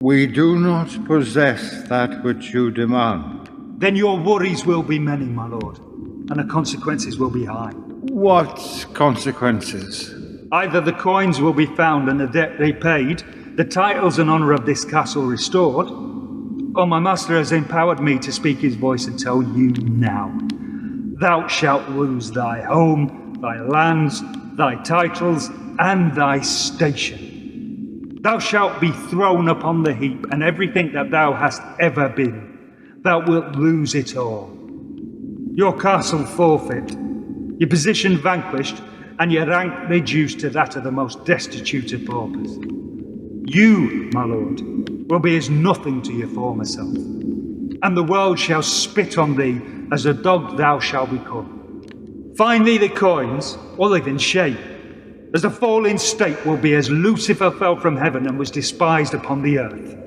We do not possess that which you demand. Then your worries will be many, my lord, and the consequences will be high. What consequences? Either the coins will be found and the debt repaid, the titles and honour of this castle restored, or my master has empowered me to speak his voice and tell you now. Thou shalt lose thy home, thy lands, thy titles, and thy station. Thou shalt be thrown upon the heap, and everything that thou hast ever been, thou wilt lose it all. Your castle forfeit, your position vanquished, and your rank reduced to that of the most destitute of paupers. You, my lord, will be as nothing to your former self, and the world shall spit on thee as a dog thou shalt become. Find thee the coins, or live in shame, as the fallen state will be as Lucifer fell from heaven and was despised upon the earth.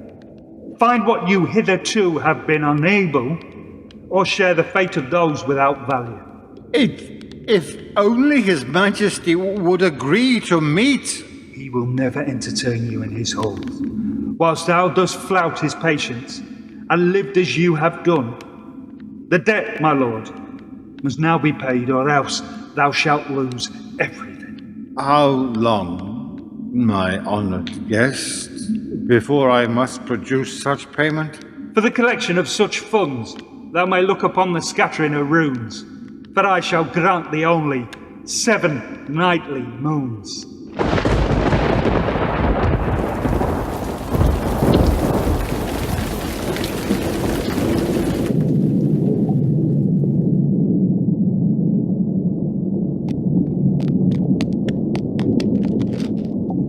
Find what you hitherto have been unable, or share the fate of those without value. If only His Majesty would agree to meet. He will never entertain you in his halls, whilst thou dost flout his patience, and lived as you have done. The debt, my lord, must now be paid, or else thou shalt lose everything. How long, my honoured guest, before I must produce such payment? For the collection of such funds, thou may look upon the scattering of runes, for I shall grant thee only 7 nightly moons.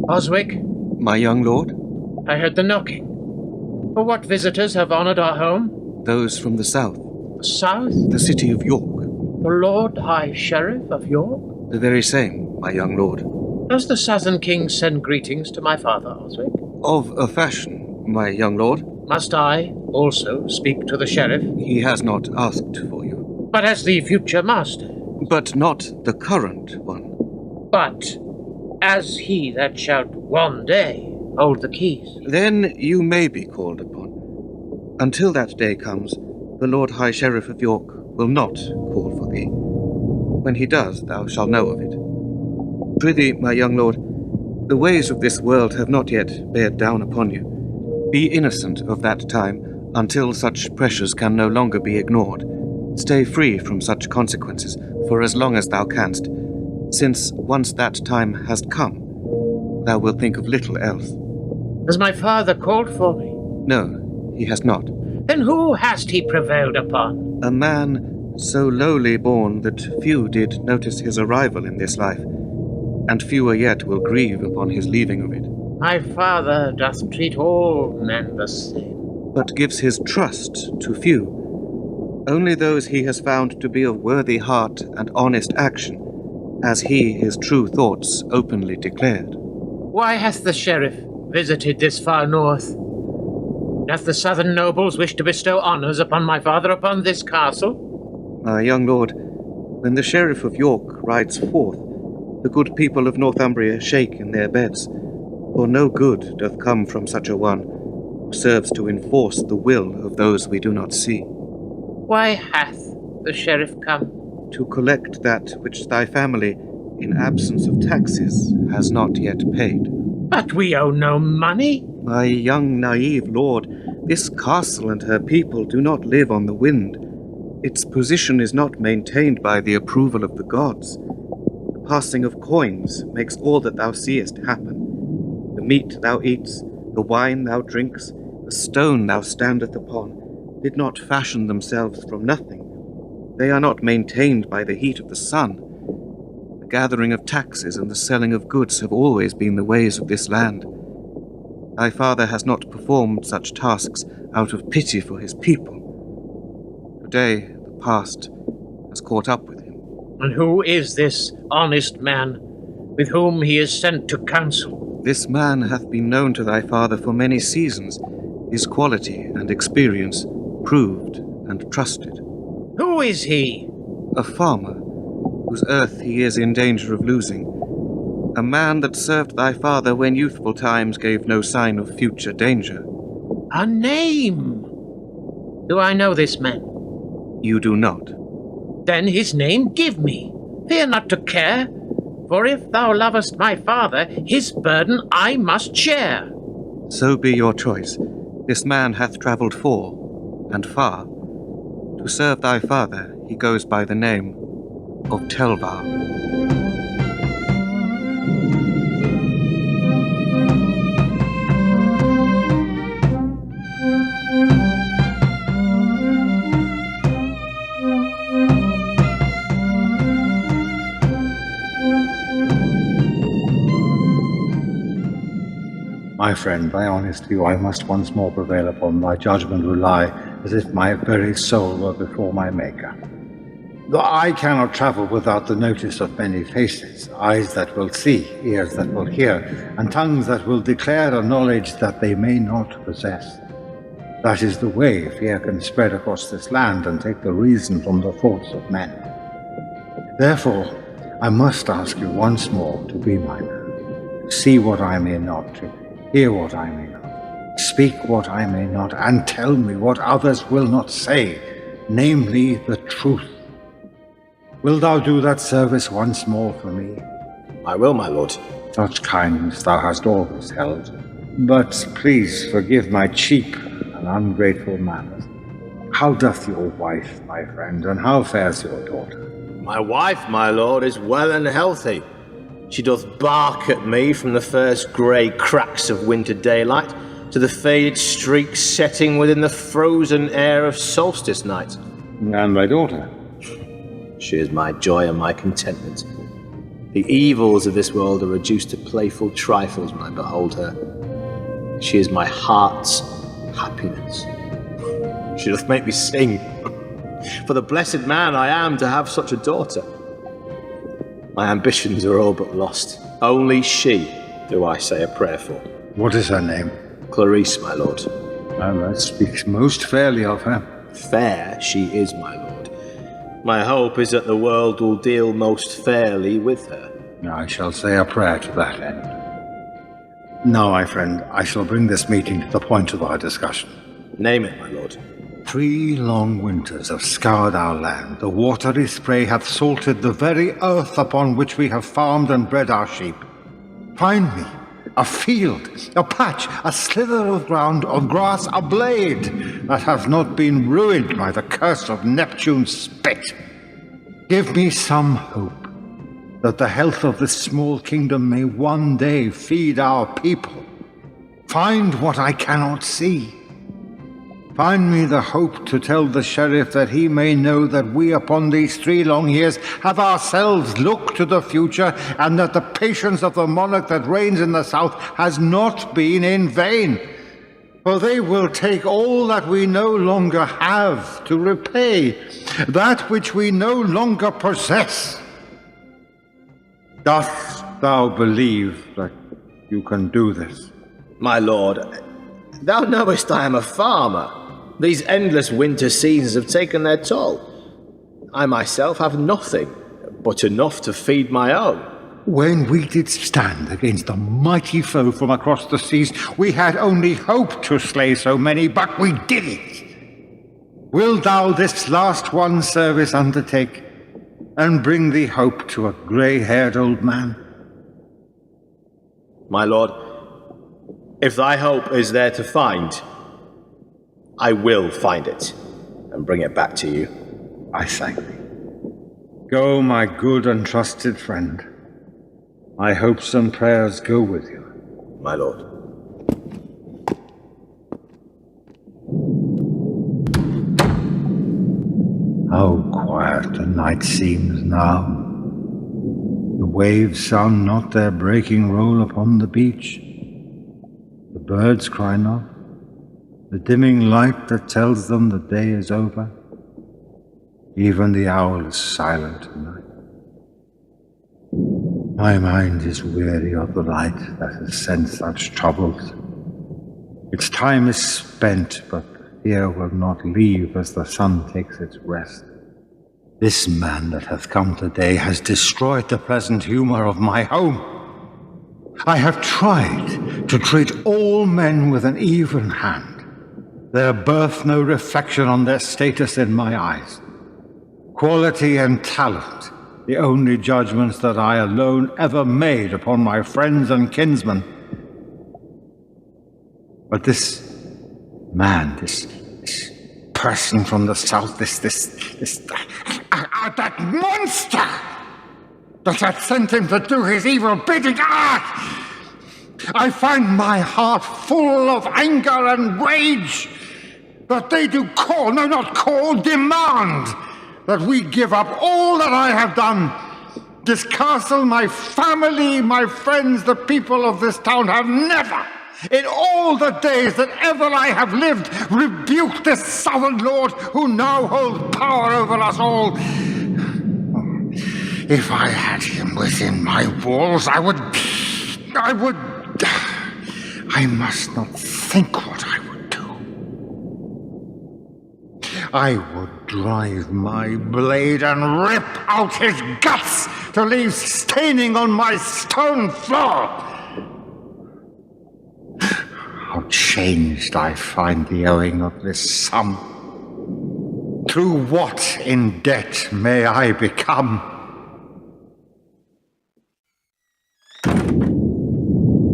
Oswick? My young lord? I heard the knocking. For what visitors have honoured our home? Those from the south. The south? The city of York. The Lord High Sheriff of York? The very same, my young lord. Does the Southern King send greetings to my father, Oswick? Of a fashion, my young lord. Must I also speak to the Sheriff? He has not asked for you. But as the future master? But not the current one. But as he that shall one day hold the keys. Then you may be called upon. Until that day comes, the Lord High Sheriff of York will not call for thee. When he does, thou shalt know of it. Prithee, my young lord, the ways of this world have not yet bared down upon you. Be innocent of that time until such pressures can no longer be ignored. Stay free from such consequences for as long as thou canst, since once that time has come, thou wilt think of little else. Has my father called for me? No, he has not. Then who hast he prevailed upon? A man so lowly born that few did notice his arrival in this life, and fewer yet will grieve upon his leaving of it. My father doth treat all men the same, but gives his trust to few. Only those he has found to be of worthy heart and honest action, as he his true thoughts openly declared. Why hath the Sheriff visited this far north? Doth the southern nobles wish to bestow honours upon my father upon this castle? My young lord, when the Sheriff of York rides forth, the good people of Northumbria shake in their beds, for no good doth come from such a one, who serves to enforce the will of those we do not see. Why hath the Sheriff come? To collect that which thy family, in absence of taxes, has not yet paid. But we owe no money. My young naive lord, this castle and her people do not live on the wind. Its position is not maintained by the approval of the gods. The passing of coins makes all that thou seest happen. The meat thou eats, the wine thou drinkst, the stone thou standeth upon, did not fashion themselves from nothing. They are not maintained by the heat of the sun. The gathering of taxes and the selling of goods have always been the ways of this land. Thy father has not performed such tasks out of pity for his people. Today, the past has caught up with him. And who is this honest man with whom he is sent to counsel? This man hath been known to thy father for many seasons, his quality and experience proved and trusted. Who is he? A farmer, whose earth he is in danger of losing. A man that served thy father when youthful times gave no sign of future danger. A name! Do I know this man? You do not. Then his name give me. Fear not to care. For if thou lovest my father, his burden I must share. So be your choice. This man hath travelled fore and far. To serve thy father, he goes by the name of Telvar. My friend, by honest view, I must once more prevail upon thy judgment rely, as if my very soul were before my Maker. Though I cannot travel without the notice of many faces, eyes that will see, ears that will hear, and tongues that will declare a knowledge that they may not possess. That is the way fear can spread across this land and take the reason from the thoughts of men. Therefore, I must ask you once more to be my man, to see what I may not, to hear what I may not, speak what I may not, and tell me what others will not say, namely the truth. Wilt thou do that service once more for me? I will, my lord. Such kindness thou hast always held. But please forgive my cheap and ungrateful manners. How doth your wife, my friend, and how fares your daughter? My wife, my lord, is well and healthy. She doth bark at me from the first grey cracks of winter daylight to the faded streaks setting within the frozen air of solstice night. And thy daughter? She is my joy and my contentment. The evils of this world are reduced to playful trifles when I behold her. She is my heart's happiness. She doth make me sing. For the blessed man I am to have such a daughter. My ambitions are all but lost. Only she do I say a prayer for. What is her name? Clarice, my lord. And that speaks most fairly of her. Fair she is, my lord. My hope is that the world will deal most fairly with her. I shall say a prayer to that end. Now, my friend, I shall bring this meeting to the point of our discussion. Name it, my lord. 3 long winters have scoured our land. The watery spray hath salted the very earth upon which we have farmed and bred our sheep. Find me a field, a patch, a slither of ground, of grass, a blade that hath not been ruined by the curse of Neptune's spit. Give me some hope that the health of this small kingdom may one day feed our people. Find what I cannot see. Find me the hope to tell the sheriff that he may know that we upon these 3 long years have ourselves looked to the future, and that the patience of the monarch that reigns in the south has not been in vain. For they will take all that we no longer have to repay that which we no longer possess. Dost thou believe that you can do this? My lord, thou knowest I am a farmer. These endless winter seasons have taken their toll. I myself have nothing but enough to feed my own. When we did stand against a mighty foe from across the seas, we had only hope to slay so many, but we did it. Wilt thou this last one service undertake, and bring thee hope to a grey-haired old man? My lord, if thy hope is there to find, I will find it, and bring it back to you. I thank thee. Go, my good and trusted friend. My hopes and prayers go with you. My lord. How quiet the night seems now. The waves sound not their breaking roll upon the beach. The birds cry not. The dimming light that tells them the day is over. Even the owl is silent tonight. My mind is weary of the light that has sent such troubles. Its time is spent, but fear will not leave as the sun takes its rest. This man that hath come today has destroyed the pleasant humor of my home. I have tried to treat all men with an even hand. Their birth no reflection on their status in my eyes. Quality and talent, the only judgments that I alone ever made upon my friends and kinsmen. But this man, this person from the south, that monster that had sent him to do his evil bidding, I find my heart full of anger and rage that they do call, no, not call, demand that we give up all that I have done. This castle, my family, my friends, the people of this town have never, in all the days that ever I have lived, rebuked this southern lord who now holds power over us all. If I had him within my walls, I must not think what I would do. I would drive my blade and rip out his guts to leave staining on my stone floor. How changed I find the owing of this sum. Through what in debt may I become?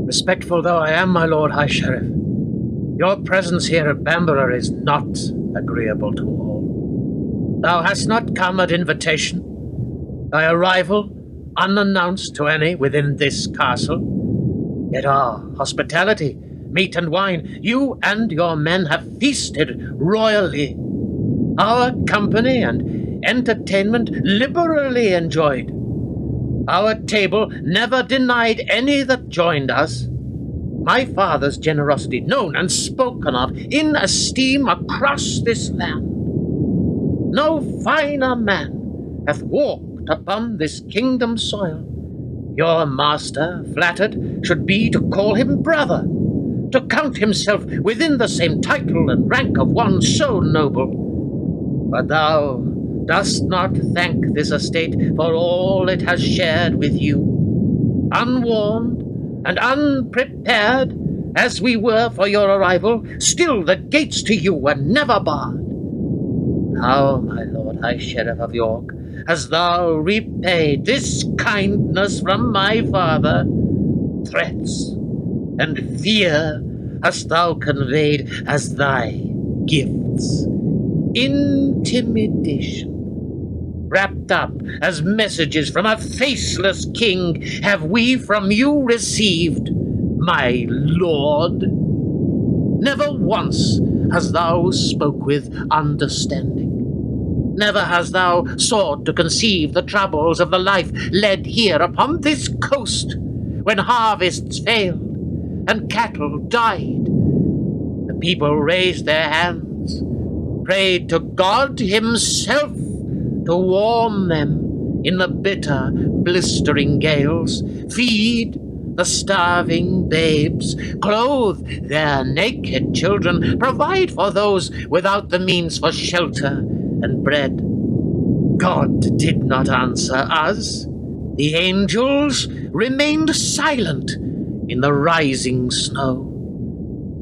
Respectful though I am, my Lord High Sheriff, your presence here at Bamburgh is not agreeable to all. Thou hast not come at invitation, thy arrival unannounced to any within this castle. Yet our hospitality, meat and wine, you and your men have feasted royally. Our company and entertainment liberally enjoyed. Our table never denied any that joined us. My father's generosity known and spoken of in esteem across this land. No finer man hath walked upon this kingdom's soil. Your master, flattered, should be to call him brother, to count himself within the same title and rank of one so noble. But thou dost not thank this estate for all it has shared with you. Unwarned and unprepared as we were for your arrival, still the gates to you were never barred. Now, my Lord High Sheriff of York, hast thou repaid this kindness from my father? Threats and fear hast thou conveyed as thy gifts. Intimidation, wrapped up as messages from a faceless king, have we from you received, my lord. Never once hast thou spoke with understanding. Never hast thou sought to conceive the troubles of the life led here upon this coast, when harvests failed and cattle died. The people raised their hands, prayed to God himself to warm them in the bitter, blistering gales, feed the starving babes, clothe their naked children, provide for those without the means for shelter and bread. God did not answer us. The angels remained silent in the rising snow.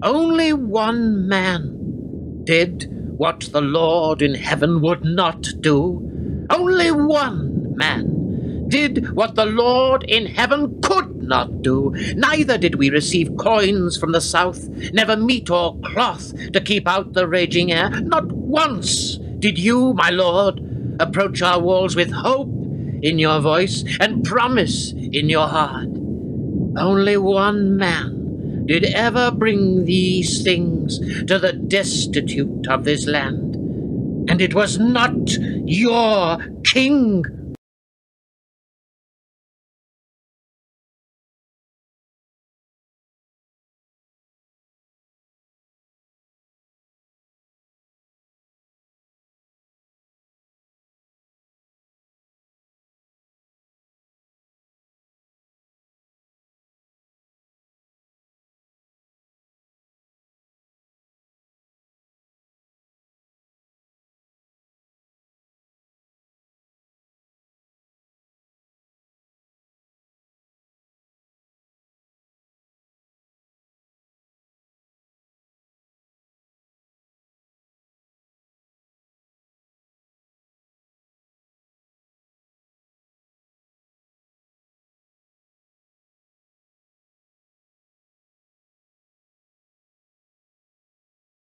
Only one man did what the Lord in heaven would not do. Only one man did what the Lord in heaven could not do. Neither did we receive coins from the south, never meat or cloth to keep out the raging air. Not once did you, my Lord, approach our walls with hope in your voice and promise in your heart. Only one man did ever bring these things to the destitute of this land, and it was not your king